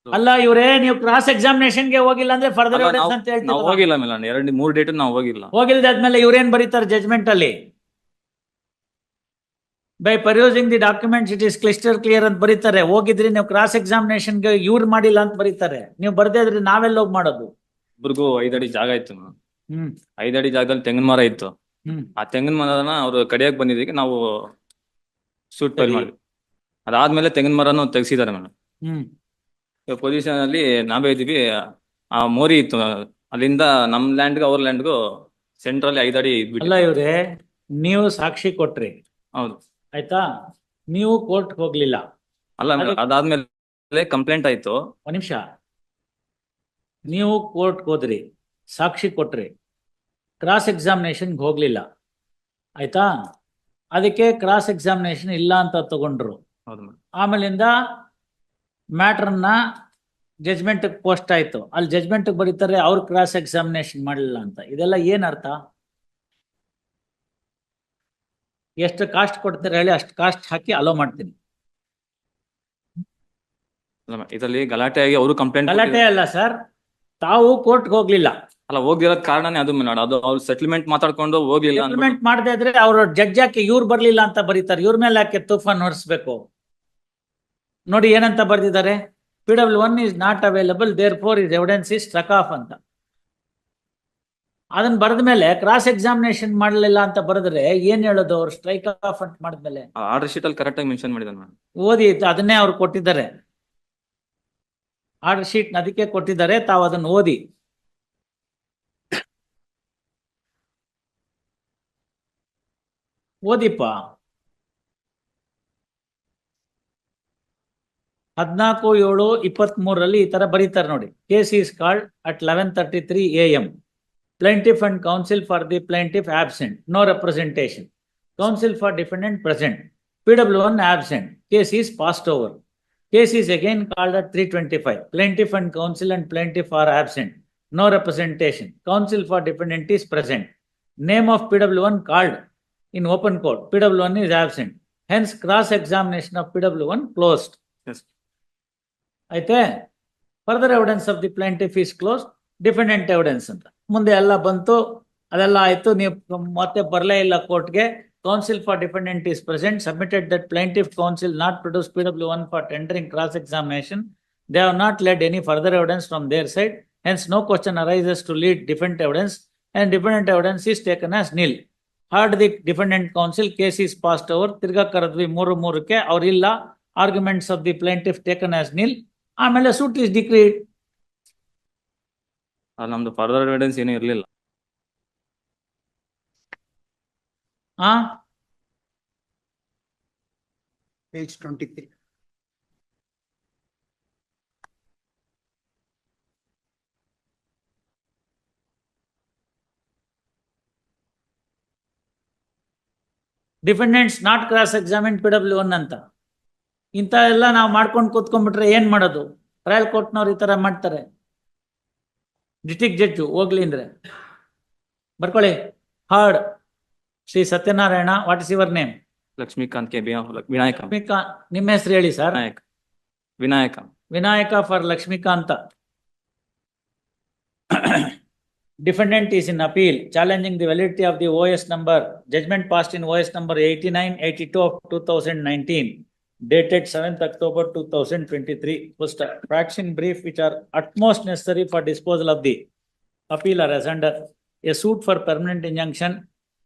ಅಲ್ಲ ಇವ್ರೇ, ನೀವು ಕ್ರಾಸ್ ಎಕ್ಸಾಮಿನೇಷನ್ ಗೆ ಹೋಗಿಲ್ಲ ಅಂದ್ರೆ ಫರ್ದರ್ ಎವಿಡೆನ್ಸ್ ಅಂತ ನಾವು ಹೇಳ್ತೀವಿ. ಹೋಗಿಲ್ಲ ಮೇಡಮ್, 2-3 ಡೇಟ್ ನಾವು ಹೋಗಿಲ್ಲ. ಹೋಗಿಲ್ದಾದ್ಮೇಲೆ ಇವ್ರೇನ್ ಬರೀತಾರೆ ಜಜ್ಮೆಂಟ್ ಅಲ್ಲಿ? By perusing the documents it is clear ಅಂತ ಬರೀತಾರೆ. ಹೋಗಿದ್ರಿ ನೀವು ಕ್ರಾಸ್ ಎಕ್ಸಾಮಿನೇಷನ್ಗೆ, ಇವ್ರು ಮಾಡಿಲ್ಲ ಅಂತ ಬರೀತಾರೆ. ನೀವು ಬರ್ದೇ ಇದ್ರಿ ನಾವೆಲ್ಲ ಹೋಗಿ ಮಾಡೋದು? ಇಬ್ರಿಗೂ 5 ಅಡಿ ಜಾಗ ಇತ್ತು ಮೇಡಮ್. ಹ್ಮ್ 5 ಅಡಿ ಜಾಗದಲ್ಲಿ ತೆಂಗಿನ ಮರ ಇತ್ತು. ಹ್ಮ್ ಆ ತೆಂಗಿನ ಮರನ ಅವ್ರು ಕಡಿಯಕ್ ಬಂದಿದ್ದಕ್ಕೆ ನಾವು ಸೂಟ್ ಫೈಲ್ ಸರಿ. ಮಾಡಿದ್ವಿ. ಅದಾದ್ಮೇಲೆ ತೆಂಗಿನ ಮರನು ತೆಗ್ಸಿದ್ದಾರೆ ಮೇಡಮ್. ಹ್ಮ್ ಪೊಸಿಷನ್ ಅಲ್ಲಿ ನಾವೇ ಇದೀವಿ. ಆ ಮೋರಿ ಇತ್ತು, ಅಲ್ಲಿಂದ ನಮ್ ಲ್ಯಾಂಡ್ಗೂ ಅವ್ರ ಲ್ಯಾಂಡ್ಗೂ ಸೆಂಟ್ರಲ್ಲಿ 5 ಅಡಿ ಅಲ್ಲ ಇದ್ಬಿಟ್ಟಿತ್ತು. ಇವ್ರೆ, ನೀವು ಸಾಕ್ಷಿ ಕೊಟ್ರಿ, ಹೌದು. ಆಯ್ತಾ? ನೀವು ಕೋರ್ಟ್ ಹೋಗ್ಲಿಲ್ಲ. ಅಲ್ಲ ಮೇಡಮ್, ಅದಾದ್ಮೇಲೆ ಕಂಪ್ಲೇಂಟ್ ಆಯ್ತು. ಒಂದ್ ನಿಮಿಷ. ನೀವು ಕೋರ್ಟ್ ಹೋದ್ರಿ, ಸಾಕ್ಷಿ ಕೊಟ್ರಿ, ಕ್ರಾಸ್ ಎಕ್ಸಾಮಿನೇಷನ್ಗೆ ಹೋಗ್ಲಿಲ್ಲ, ಆಯ್ತಾ? ಅದಕ್ಕೆ ಕ್ರಾಸ್ ಎಕ್ಸಾಮಿನೇಷನ್ ಇಲ್ಲ ಅಂತ ತಗೊಂಡ್ರು. ಹೌದು ಮೇಡಮ್. ಆಮೇಲಿಂದ ಮ್ಯಾಟ್ರನ್ನ ಜಜ್ಮೆಂಟ್ ಪೋಸ್ಟ್ ಆಯ್ತು. ಅಲ್ಲಿ ಜಜ್ಮೆಂಟ್ ಬರೀತಾರೆ ಅವ್ರು ಕ್ರಾಸ್ ಎಕ್ಸಾಮಿನೇಷನ್ ಮಾಡಲಿಲ್ಲ ಅಂತ. ಇದೆಲ್ಲ ಏನ್ ಅರ್ಥ? ಎಷ್ಟು ಕಾಸ್ಟ್ ಕೊಡ್ತೀರ ಹೇಳಿ, ಅಷ್ಟು ಕಾಸ್ಟ್ ಹಾಕಿ ಅಲೋ ಮಾಡ್ತೀನಿ. ಇದರಲ್ಲಿ ಗಲಾಟೆ ಆಗಿ ಅವರು ಕಂಪ್ಲೇಂಟ್ ಗಲಾಟೆ ಅಲ್ಲ ಸರ್, ತಾವು ಕೋರ್ಟ್ಗೆ ಹೋಗ್ಲಿಲ್ಲ. ಅಲ್ಲ, ಹೋಗಿರೋದ್ ಕಾರಣನೇ ಅದು ಮೇಡಮ್. ಅದು ಅವ್ರು ಸೆಟಲ್ಮೆಂಟ್ ಮಾತಾಡ್ಕೊಂಡು ಹೋಗ್ಲಿಲ್ಲ ಸೆಟಲ್ಮೆಂಟ್ ಮಾಡದೇ ಇದ್ರೆ ಅವ್ರ ಜಡ್ಜ್ ಯಾಕೆ ಇವ್ರು ಬರ್ಲಿಲ್ಲ ಅಂತ ಬರೀತಾರೆ? ಇವ್ರ ಮೇಲೆ ಯಾಕೆ ತೂಫಾನ್ ಹೊರಿಸ್ಬೇಕು? ನೋಡಿ ಏನಂತ ಬರ್ದಿದ್ದಾರೆ, PW1 is not available, therefore his evidence is struck off ಅಂತ. ಅದನ್ನ ಬರೆದ ಮೇಲೆ ಕ್ರಾಸ್ ಎಕ್ಸಾಮಿನೇಷನ್ ಮಾಡಲಿಲ್ಲ ಅಂತ ಬರೆದ್ರೆ ಏನ್ ಹೇಳೋದು? ಅವ್ರು ಸ್ಟ್ರೈಕ್ ಆಫ್ ಅಂತ ಮಾಡಿದ್ಮೇಲೆ ಆರ್ಡರ್ ಶೀಟ್ ಅಲ್ಲಿ ಕರೆಕ್ಟ್ ಆಗಿ ಮೆನ್ಷನ್ ಮಾಡಿದಾರೆ ಮೇಡಮ್. ಓದಿ, ಅದನ್ನೇ ಅವ್ರು ಕೊಟ್ಟಿದ್ದಾರೆ. ಆರ್ಡರ್ ಶೀಟ್ ಅದಕ್ಕೆ ಕೊಟ್ಟಿದ್ದಾರೆ, ತಾವು ಅದನ್ನು ಓದಿ. ಓದಿಪ್ಪ. 14/7/23 ಈ ತರ ಬರೀತಾರೆ ನೋಡಿ. Case is called at 11:33 AM. Plaintiff and counsel for the plaintiff absent, no representation. Counsel for defendant present, PW1 absent, case is passed over. Case is again called at 3:25. Plaintiff and counsel and plaintiff are absent, no representation. Counsel for defendant is present. Name of PW1 called in open court. PW1 is absent. Hence cross examination of PW1 closed. Yes. ಆಯ್ತೆ? Further evidence of the plaintiff is close, defendant evidence ಅಂತ ಮುಂದೆ ಎಲ್ಲ ಬಂತು. ಅದೆಲ್ಲ ಆಯ್ತು, ನೀವು ಮತ್ತೆ ಬರಲೇ ಇಲ್ಲ ಕೋರ್ಟ್ಗೆ. Counsel for defendant is present, submitted that plaintiff counsel not produce PW1 for tendering cross examination. They have not led any further evidence from their side. Hence no question arises to lead defendant evidence and defendant evidence is taken as nil. Heard the defendant counsel, case is passed over. ತಿರ್ಗಾ ಕರೆದ್ವಿ 3-3ಕ್ಕೆ, ಅವ್ರಿಲ್ಲ. Arguments of the plaintiff taken as nil. ಆಮೇಲೆ suit is ಡಿಕ್ರೀಡ್. ನಮ್ದು further evidence ಏನೂ ಇರಲಿಲ್ಲ. Page 23. Defendants not cross examine PW1 ಅಂತ. ಇಂಥ ಎಲ್ಲ ನಾವು ಮಾಡ್ಕೊಂಡು ಕೂತ್ಕೊಂಡ್ಬಿಟ್ರೆ ಏನ್ ಮಾಡೋದು? ಟ್ರಯಲ್ ಕೋರ್ಟ್ನವ್ರು ಈ ತರ ಮಾಡ್ತಾರೆ. ಡಿಸ್ಟ್ರಿಕ್ಟ್ ಜಡ್ಜು ಹೋಗ್ಲಿ ಅಂದ್ರೆ ಬರ್ಕೊಳ್ಳಿ. Heard Shri Satyanarayana, what is your name? Lakshmikant K. Vinayaka. Lakshmikant, ನಿಮ್ಮ ಹೆಸರು ಹೇಳಿ sir. Vinayaka. Vinayaka for Lakshmikanta. Defendant is in appeal challenging the validity of the OS number, judgment passed in OS number 8982 of 2019, dated 7th October 2023. First, facts in brief which are utmost necessary for disposal of the appeal are as under. A suit for permanent injunction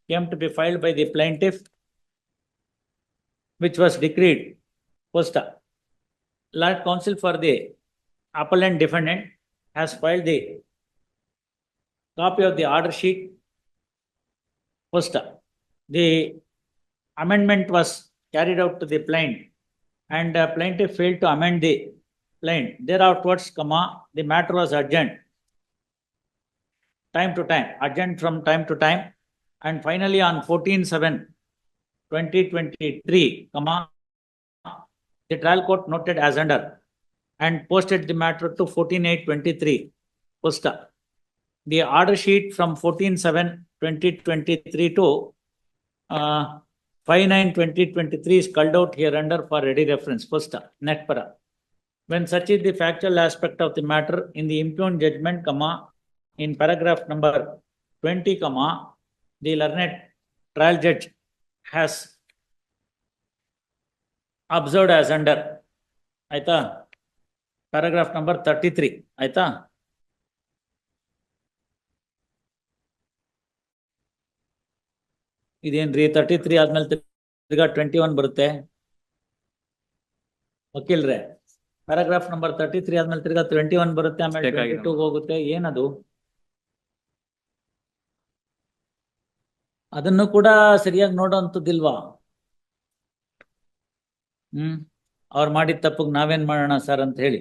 came to be filed by the plaintiff, which was decreed. First, Lord Counsel for the appellant defendant has filed the copy of the order sheet. First, the amendment was carried out to the plaintiff, and plaintiff failed to amend the plaint. Thereafterwards, the matter was adjourned adjourned from time to time, and finally on 14/7/2023, the trial court noted as under and posted the matter to 14/8/23. First, the order sheet from 14/7/2023 to 5/9/2023 is called out here under for ready reference. First, next para. When such is the factual aspect of the matter in the impugned judgment, comma, in paragraph number 20, comma, the learned trial judge has observed as under, ಆಯ್ತಾ, paragraph number 33, ಆಯ್ತಾ. ಇದೇನ್ರಿ 33 ಆದ್ಮೇಲೆ ತಿರ್ಗಾ 21 ಬರುತ್ತೆ ವಕೀಲ್ರೆ. Paragraph number 33 ಆದ್ಮೇಲೆ ತಿರ್ಗಾ 21 ಬರುತ್ತೆ, ಆಮೇಲೆ 22 ಹೋಗುತ್ತೆ. ಏನದು? ಅದನ್ನು ಕೂಡ ಸರಿಯಾಗಿ ನೋಡೋಂಥದ್ದಿಲ್ವಾ? ಅವ್ರು ಮಾಡಿದ ತಪ್ಪಿಗೆ ನಾವೇನ್ ಮಾಡೋಣ ಸರ್ ಅಂತ ಹೇಳಿ.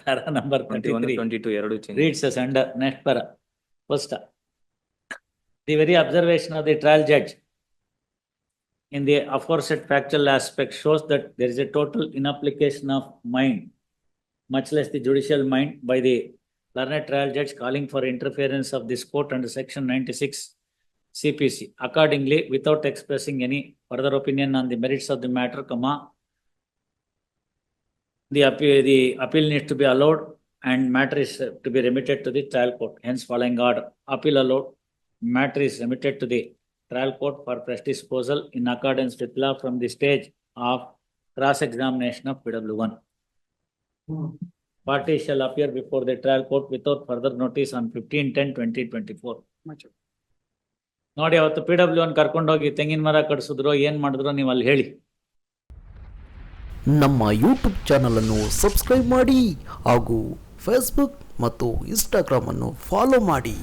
ಪ್ಯಾರಾ ನಂಬರ್ 21, 22 ಎರಡು change. reads as under next para. First, the very observation of the trial judge in the aforesaid factual aspect shows that there is a total inapplication of mind, much less the judicial mind, by the learned trial judge calling for interference of this court under section 96 CPC. Accordingly, without expressing any further opinion on the merits of the matter, comma, the appeal needs to be allowed and matter is to be remitted to the trial court. Hence, following order, appeal allowed, matter is remitted to the trial court for fresh disposal in accordance with law from the stage of cross-examination of PW1. Party shall appear before the trial court without further notice on 15/10/2024. ನೋಡಿ, ಅವತ್ತು PW1 ಕರ್ಕೊಂಡೋಗಿ ತೆಂಗಿನ ಮರ ಕಡಿಸಿದ್ರು, ಏನ್ ಮಾಡಿದ್ರು ನೀವು ಅಲ್ಲಿ ಹೇಳಿ. ನಮ್ಮ ಯೂಟ್ಯೂಬ್ ಚಾನಲನ್ನು ಸಬ್ಸ್ಕ್ರೈಬ್ ಮಾಡಿ ಹಾಗೂ ಫೇಸ್ಬುಕ್ ಮತ್ತು ಇನ್ಸ್ಟಾಗ್ರಾಮನ್ನು ಫಾಲೋ ಮಾಡಿ.